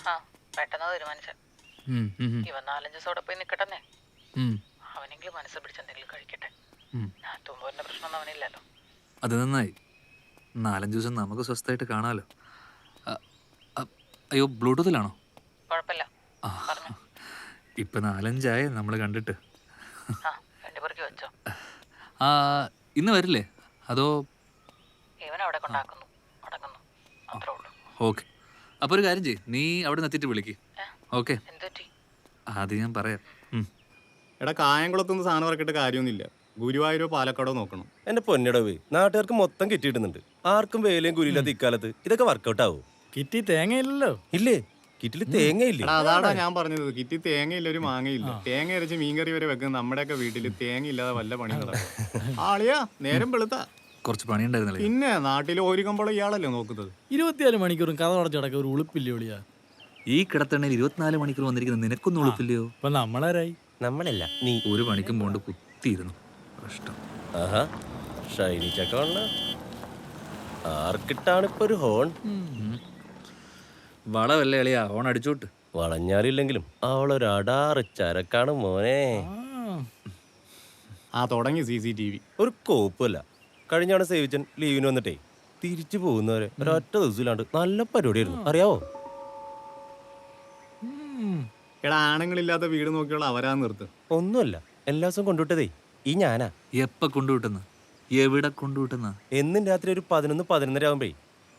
ആ പെട്ടെന്ന് തീരുമാനിച്ച ഇവൻ 4-5 ദിവസം അവിടെ പോയി നിക്കട്ടെന്നേ. അവനെങ്കിലും മനസ്സിൽ പിടിച്ചെന്തെങ്കിലും കഴിക്കട്ടെ. ഞാൻ തുമ്പോന്റെ പ്രശ്നമൊന്നും അവനില്ലല്ലോ. അത് നന്നായി. 4-5 ദിവസം നമുക്ക് സ്വസ്ഥമായിട്ട് കാണാമല്ലോ. അയ്യോ, ബ്ലൂടൂത്തിലാണോ? കുഴപ്പമില്ല, ഇപ്പൊ 4-5 നമ്മൾ കണ്ടിട്ട്. വെച്ചോ. ആ, ഇന്ന് വരില്ലേ അതോ? ഇവനവിടെ കൊണ്ടാക്കുന്നു അടങ്ങുന്നു, അത്രേ ഉള്ളൂ. ഓക്കെ, അപ്പോൾ ഒരു കാര്യം ചെയ്യ്, നീ അവിടെ നിന്ന് എത്തിയിട്ട് വിളിക്ക്. ഓക്കെ, അത് ഞാൻ പറയാം. എടാ, കായംകുളത്തൊന്നും സാധനം ഇറക്കിയിട്ട് കാര്യമൊന്നുമില്ല. ഗുരുവായൂരോ പാലക്കാടോ നോക്കണം. എന്റെ പൊന്നിടവ് നാട്ടുകാർക്ക് മൊത്തം കിട്ടിയിടുന്നുണ്ട്. ആർക്കും വേലയും കുരിയില്ലാത്ത ഇക്കാലത്ത് ഇതൊക്കെ വർക്കൗട്ട് ആവും. കിറ്റി തേങ്ങയില്ലല്ലോ. ഇല്ലേ, കിറ്റില് തേങ്ങയില്ലേ? അതാടാ ഞാൻ പറഞ്ഞത്, കിറ്റി തേങ്ങയില്ല, ഒരു മാങ്ങയില്ല. തേങ്ങ അരച്ച് മീൻകറി വരെ വെക്കുന്ന നമ്മുടെയൊക്കെ വീട്ടിൽ തേങ്ങ ഇല്ലാതെ വല്ല പണി നടക്കും. ആളിയാ നേരം വെളുത്ത കുറച്ച് പണിയുണ്ടായിരുന്നല്ലേ. പിന്നെ നാട്ടിൽ ഒരു കമ്പോളം ഇയാളല്ലേ നോക്കുന്നത്. 24 മണിക്കൂറും കഥ അടച്ചു കിടക്ക ഒരു ഉളുപ്പില്ലേ ഒളിയാ. ഈ കിടത്തണ്ണയിൽ 24 മണിക്കൂർ വന്നിരിക്കുന്ന നിനക്കൊന്നും ഉളുപ്പില്ലയോ? ഇപ്പൊ നമ്മളാരായി? നമ്മളല്ല നീ. ഒരു പണിക്കും പോണ്ട് കുത്തിയിരുന്നു. കഷ്ടം. ആഹാ, ഷൈനി ചക്കവണ്ണ ആർക്കിട്ടാണ് ഇപ്പൊ ഒരു ഹോൺ? വളവല്ലേ എളിയാ, ഹോൺ അടിച്ചോട്ട്. വളഞ്ഞാലില്ലെങ്കിലും അവളൊരു അടാറ് ചരക്കാണ് മോനെ. തുടങ്ങി CCTV. ഒരു കോപ്പല്ല. കഴിഞ്ഞാണ് സേവിച്ചൻ ലീവിന് വന്നിട്ടേ തിരിച്ചു പോകുന്നവരെ ഒരൊറ്റ ദിവസമില്ലാണ്ട് നല്ല പരിപാടിയായിരുന്നു, അറിയാവോ? എടാ, ആണുങ്ങളില്ലാത്ത വീട് നോക്കിയുള്ള അവരാ നിർത്ത്. ഒന്നുമല്ല, എല്ലാ ദിവസവും കൊണ്ടുവിട്ടതേ ഈ ഞാനാ. എപ്പ കൊണ്ടുവിട്ടെന്ന്, എവിടെ കൊണ്ടുവിട്ടെന്ന? എന്നും രാത്രി ഒരു 11-11:30 ആകുമ്പേ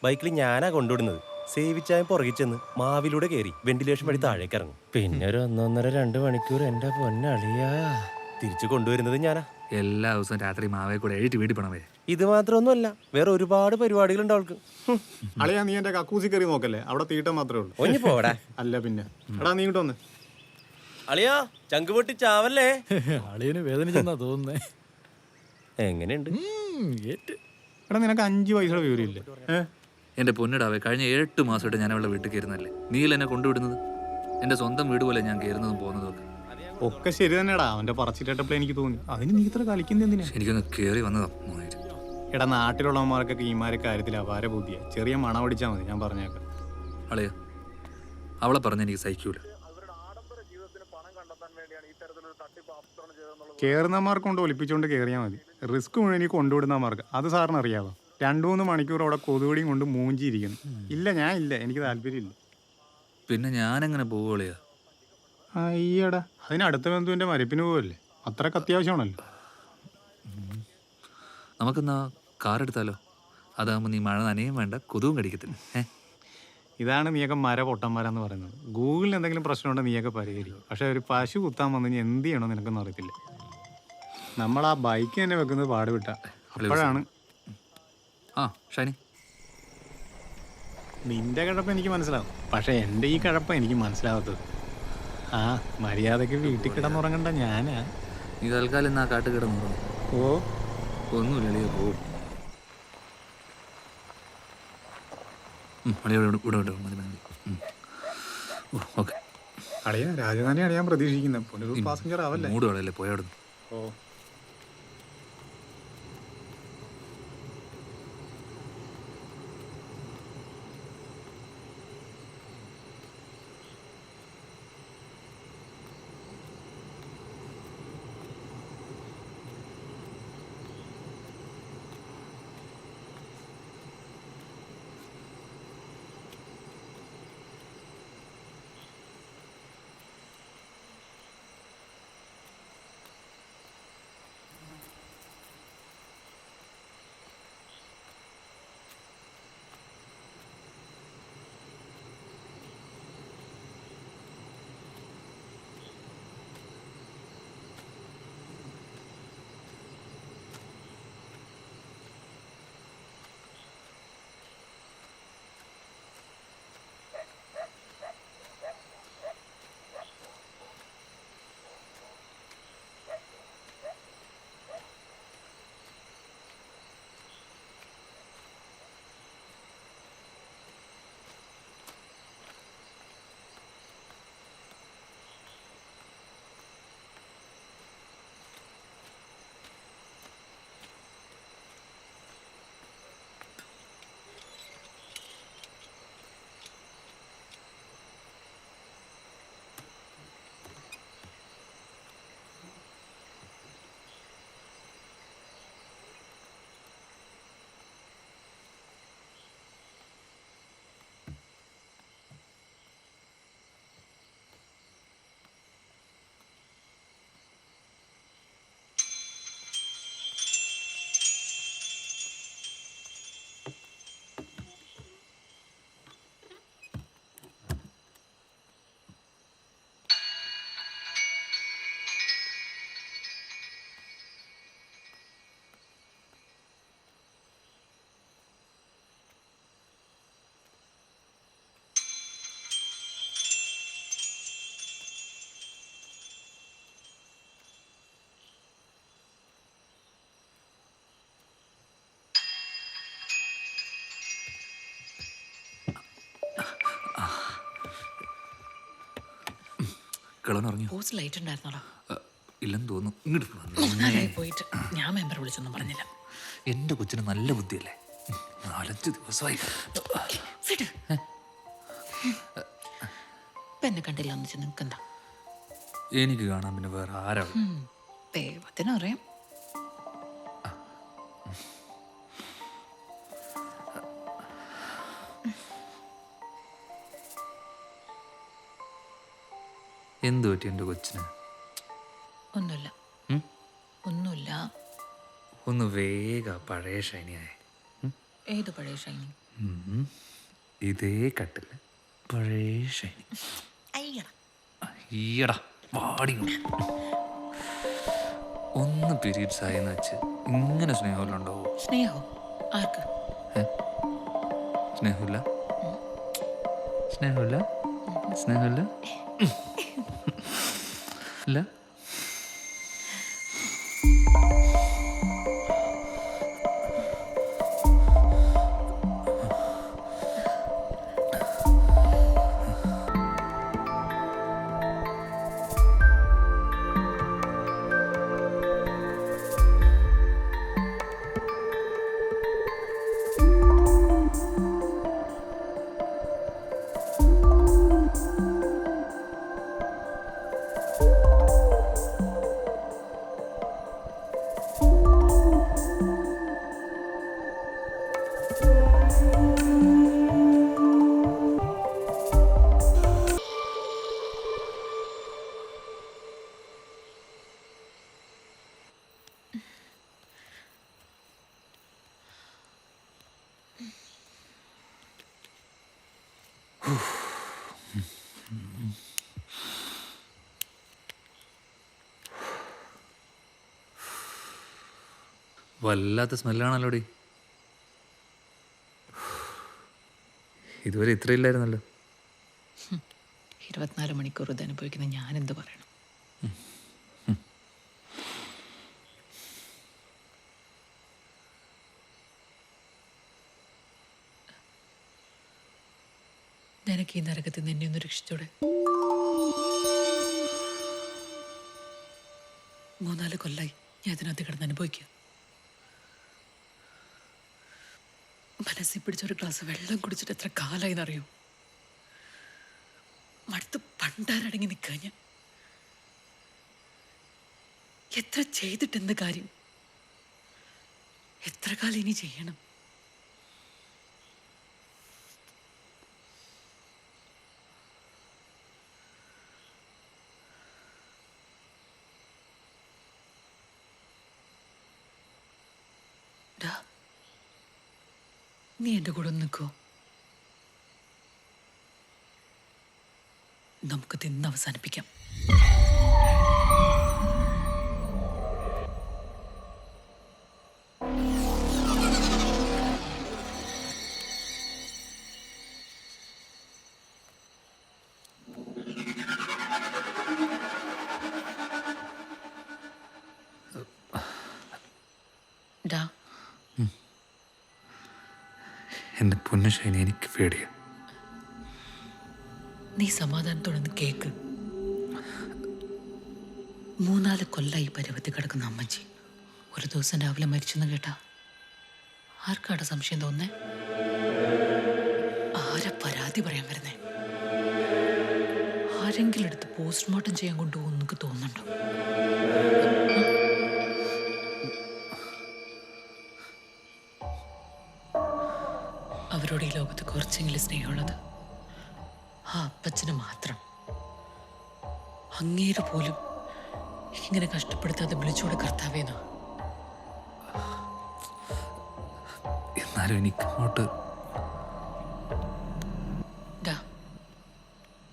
ബൈക്കിൽ ഞാനാ കൊണ്ടുവിടുന്നത്. സേവിച്ചായ പുറകിൽ ചെന്ന് മാവിലൂടെ കയറി വെന്റിലേഷൻ വഴി താഴേക്ക് ഇറങ്ങും. പിന്നെ ഒരു 1-1.5-2 മണിക്കൂർ എന്റെ പൊന്നളിയാ തിരിച്ചു കൊണ്ടുവരുന്നത് ഞാനാ. എല്ലാ ദിവസവും രാത്രി മാവേ കൂടെ എഴുതി വീട്ടിൽ പോണവേ. ഇത് മാത്രമൊന്നുമല്ല, വേറെ ഒരുപാട് പരിപാടികളുണ്ട് അവൾക്ക്. അളിയാ, നീ എന്റെ കക്കൂസി കയറി നോക്കല്ലേ, അവിടെ തീട്ട മാത്രമേ ഉള്ളൂ. ഒഞ്ഞു പോടാ. അല്ല പിന്നെ. എടാ, നീ ഇങ്ങോട്ട് വന്ന്. അളിയാ, ചങ്ക് പൊട്ടി ചാവല്ലേ. അളിയന് വേദനിച്ചെന്നാ തോന്നുന്നേ. എങ്ങനെയുണ്ട്? എടാ, നിനക്ക് 5 പൈസയുടെ വിവരമില്ലേ? എന്റെ പൊന്നിടാവേ, കഴിഞ്ഞ 8 മാസമായിട്ട് ഞാൻ അവളുടെ വീട്ടിൽ കയറുന്നല്ലേ. നീല എന്നെ കൊണ്ടുവിടുന്നത്. എന്റെ സ്വന്തം വീട് പോലെ ഞാൻ കയറുന്നതും പോകുന്നതും ഒക്കെ ശരി തന്നെടാ. അവന്റെ പറച്ചിട്ടപ്പോൾ എനിക്ക് തോന്നി, അതിന് നീ ഇത്ര കളിക്കുന്ന എന്തിനാ? എനിക്കൊന്ന് കയറി വന്നതാ. എടാ, നാട്ടിലുള്ളവന്മാർക്കൊക്കെ ഈമാരെ കാര്യത്തിൽ അപാര ബുദ്ധിയാ. ചെറിയ മണം പിടിച്ചാൽ മതി, ഞാൻ പറഞ്ഞേക്കാം. അളയാ, അവളെ പറഞ്ഞ എനിക്ക് സഹിക്കൂല. കയറുന്നമാർക്ക് കൊണ്ട് ഒലിപ്പിച്ചുകൊണ്ട് കയറിയാൽ മതി. റിസ്ക് മുഴുവൻ എനിക്ക് കൊണ്ടുവിടുന്നമാർക്ക്. അത് സാറിന് അറിയാമോ? 2-3 മണിക്കൂർ അവിടെ കൊതുകുടിയും കൊണ്ട് മൂഞ്ചിയിരിക്കുന്നു. ഇല്ല, ഞാൻ ഇല്ല, എനിക്ക് താല്പര്യമില്ല. പിന്നെ ഞാനെങ്ങനെ പോവുകയാ? അയ്യടാ, അതിനടുത്ത ബന്ധുവിന്റെ മരിപ്പിന് പോവല്ലേ, അത്രക്ക് അത്യാവശ്യമാണല്ലോ. നമുക്കെന്നാ കാർ എടുത്താലോ? അതാകുമ്പോൾ നീ മഴ നനയും വേണ്ട, കൊതുവും കടിക്കത്തില്ല. ഇതാണ് നീയൊക്കെ പൊട്ടന്മാരെന്ന് പറയുന്നത്. ഗൂഗിളിന് എന്തെങ്കിലും പ്രശ്നമുണ്ടെങ്കിൽ നീയൊക്കെ പരിഹരിക്കും. പക്ഷെ ഒരു പശു കുത്താൻ വന്നു കഴിഞ്ഞാൽ എന്ത് ചെയ്യണോ നിനക്കൊന്നും അറിയത്തില്ല. നമ്മൾ ആ ബൈക്ക് തന്നെ വെക്കുന്നത് പാടുവിട്ട. അപ്പോഴാണ് ഷൈനി, നിന്റെ കിഴപ്പ് എനിക്ക് മനസ്സിലാവും, പക്ഷെ എൻ്റെ ഈ കിഴപ്പ എനിക്ക് മനസ്സിലാവാത്തത്. മര്യാദക്ക് വീട്ടിൽ കിടന്നുറങ്ങണ്ട ഞാനാ. നീ തൽക്കാലം എന്നാ കാട്ട് കിടന്നുറങ്ങും. ഒന്നുമില്ല, പോവും. അളിയാ, രാജധാനിയാണ് ഞാൻ പ്രതീക്ഷിക്കുന്നത്. പുനരൂർ പാസഞ്ചർ ആവല്ലേ? മൂട് കളയല്ലേ, പോയാടുന്നു. കിളവൻ ഉറങ്ങിയോ? പോസ്റ്റ് ലൈറ്റ് ഉണ്ടായിരുന്നോടാ. ഇല്ലെന്ന് തോന്നുന്നു. ഇങ്ങോട്ട് നന്നായി പോയിട്ട് ഞാൻ മെമ്പർ വിളിച്ചൊന്നും പറഞ്ഞില്ല. എൻ്റെ കൊച്ചിന് നല്ല ബുദ്ധിയല്ലേ. 4-5 ദിവസമായി. വിട്. ഇപ്പൊ എന്നെ കണ്ടില്ല എന്ന് വെച്ചാൽ നിങ്ങൾക്ക് എന്താ? എനിക്ക് കാണാൻ പിന്നെ വേറെ ആരാ? ദൈവത്തിനറിയാം. എന്ത് പറ്റി എൻ്റെ കൊച്ചിന്? ഒന്നുമില്ല, ഒന്നുമില്ല. ഒന്ന് വേഗ പഴയ ഷൈനിയായ. ഏത് പഴയ ഷൈനി? ഇതേ കട്ടില് പഴയ ഷൈനി. ഈയടാ വാടി. ഒന്ന് പീരീഡ്സ് ആയെന്ന് വെച്ച് ഇങ്ങനെ സ്നേഹമുണ്ടാവോ? സ്നേഹോ? ആർക്ക്? സ്നേഹമില്ല, സ്നേഹമില്ല, സ്നേഹമില്ല, ഇല്ല. വല്ലാത്ത സ്മെല്ലാണല്ലോടി. ഇതുവരെ ഇത്രയില്ലായിരുന്നല്ലോ. 24 മണിക്കൂർ ഇത് അനുഭവിക്കുന്ന ഞാൻ എന്ത് പറയണം? നിനക്ക് ഈ നരകത്തിൽ നിന്ന് എന്നെ ഒന്ന് രക്ഷിച്ചൂടെ? 3-4 കൊല്ലായി ഞാൻ ഇതിനകത്ത് കിടന്ന് അനുഭവിക്കുക. മനസ്സിൽ പിടിച്ചൊരു ഗ്ലാസ് വെള്ളം കുടിച്ചിട്ട് എത്ര കാലായി എന്നറിയോ? മടുത്ത് പണ്ടാരടങ്ങി നിൽക്കാൻ ഞാൻ. എത്ര ചെയ്തിട്ട് എന്ത് കാര്യം? എത്ര കാലം ഇനി ചെയ്യണം? നീ എൻ്റെ കൂടെ ഒന്ന് നിൽക്കോ? നമുക്ക് തിന്ന് അവസാനിപ്പിക്കാം. ഡാ, എൻ്റെ പൊന്നു ഷൈനി, എനിക്ക് പേടിയാ. നീ സമാധാനത്തോടെ ഒന്ന് കേക്ക്. 3-4 കൊല്ലായി പരുവത്തി കിടക്കുന്ന അമ്മച്ചി ഒരു ദിവസം രാവിലെ മരിച്ചെന്ന് കേട്ടാ ആർക്കാടെ സംശയം തോന്നേ? ആരാ പരാതി പറയാൻ വരുന്നേ? ആരെങ്കിലും എടുത്ത് പോസ്റ്റ്മോർട്ടം ചെയ്യാൻ കൊണ്ടുപോകും എനിക്ക് തോന്നുന്നുണ്ടോ? അവരോട് ഈ ലോകത്ത് കുറച്ചെങ്കിലും സ്നേഹമുള്ളത് ആ അപ്പച്ചന് മാത്രം. അങ്ങേര് പോലും ഇങ്ങനെ കഷ്ടപ്പെടുത്താതെ വിളിച്ചോടെ കർത്താവേന്നാ. എന്നാലും എനിക്ക് അങ്ങോട്ട്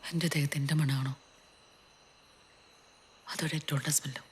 എൻ്റെ ദേഹത്ത് എൻ്റെ മണമാണോ അതോ ഡെറ്റോളുടെ സ്മെല്ലോ?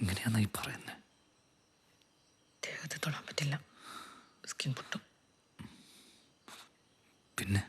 എങ്ങനെയാന്നാ ഈ പറയുന്നത്? ദേഹത്തെ തൊടാൻ പറ്റില്ല, സ്കിൻ പൊട്ടും. പിന്നെ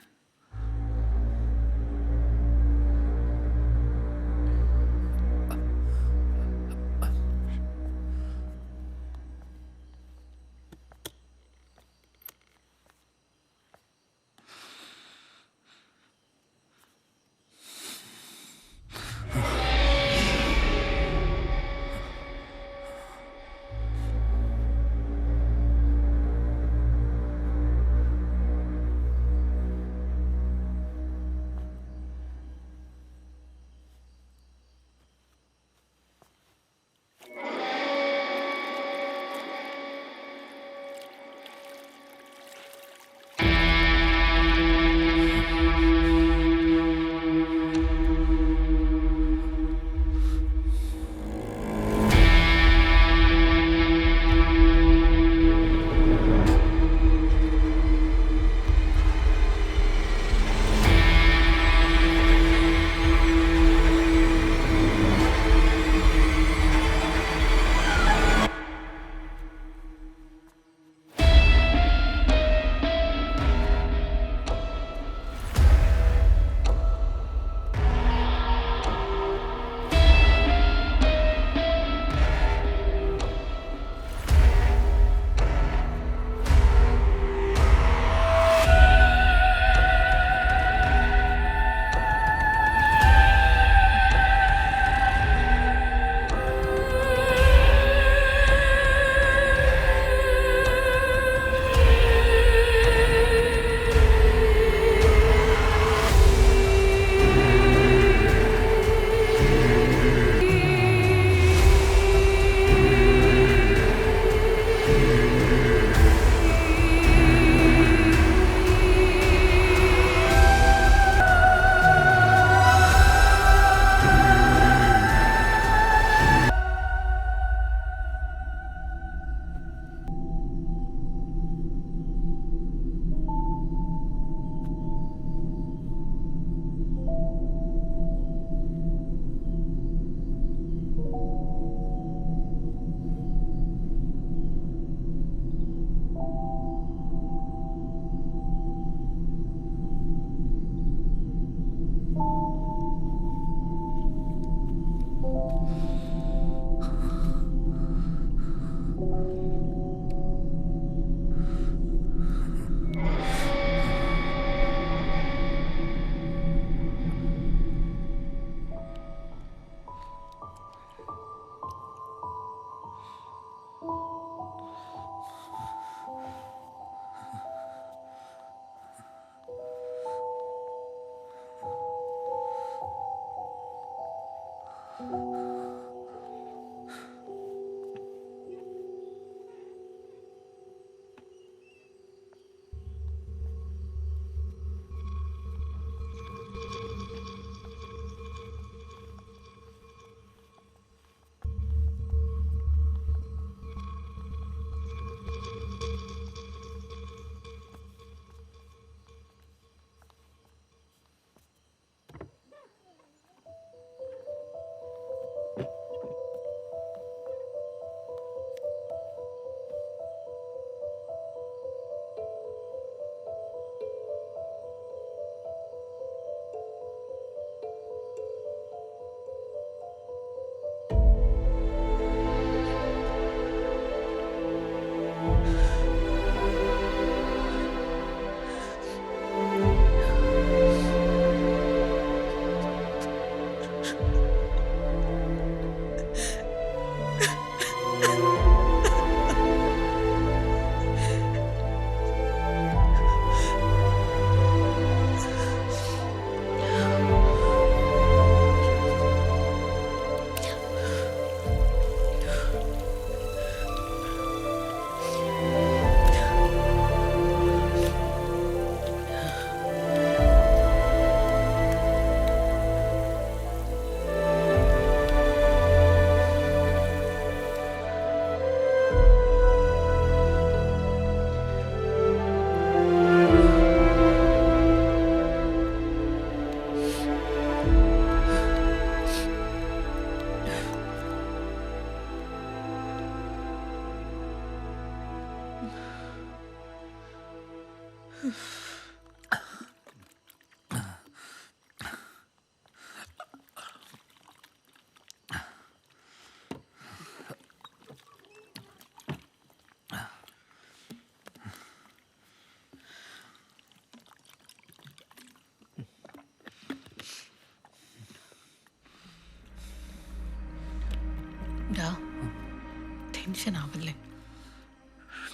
ടെൻഷൻ ആവല്ലേ?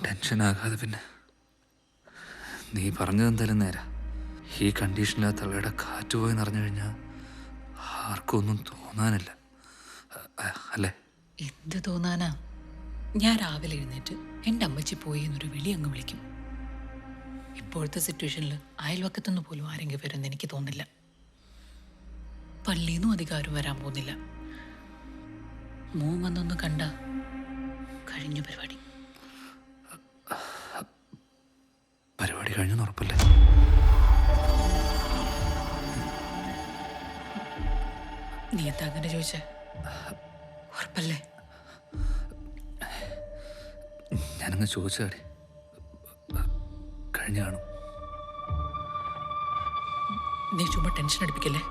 ടെൻഷനാകാതെ പിന്നെ. നീ പറഞ്ഞതെന്തായാലും നേരാ. ഈ കണ്ടീഷനിൽ ആ തള്ളയുടെ കാറ്റ് പോയി നിറഞ്ഞു കഴിഞ്ഞാൽ ആർക്കും ഒന്നും തോന്നാനില്ല, അല്ലേ? എന്ത് തോന്നാനാ? ഞാൻ രാവിലെ എഴുന്നേറ്റ് എൻ്റെ അമ്മച്ചി പോയി എന്നൊരു വിളി അങ്ങ് വിളിക്കും. ഇപ്പോഴത്തെ സിറ്റുവേഷനിൽ അയൽവക്കത്തുനിന്ന് പോലും ആരെങ്കിലും വരുമെന്ന് എനിക്ക് തോന്നില്ല. പള്ളിയിൽ നിന്നും അധികാരം വരാൻ പോകുന്നില്ല. മോൻ വന്നൊന്ന് കണ്ട കഴിഞ്ഞ പരിപാടി. പരിപാടി കഴിഞ്ഞെന്ന് ഉറപ്പല്ലേ? നീ എന്താ അങ്ങനെ ചോദിച്ചേ? ഉറപ്പല്ലേ? ഞാനങ്ങ് ചോദിച്ചാടി. കഴിഞ്ഞു കാണും. നീ ചുമ്മാ ടെൻഷൻ അടുപ്പിക്കല്ലേ.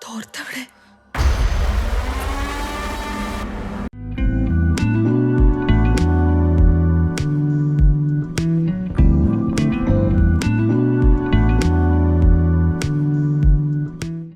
തോർത്തവിടെ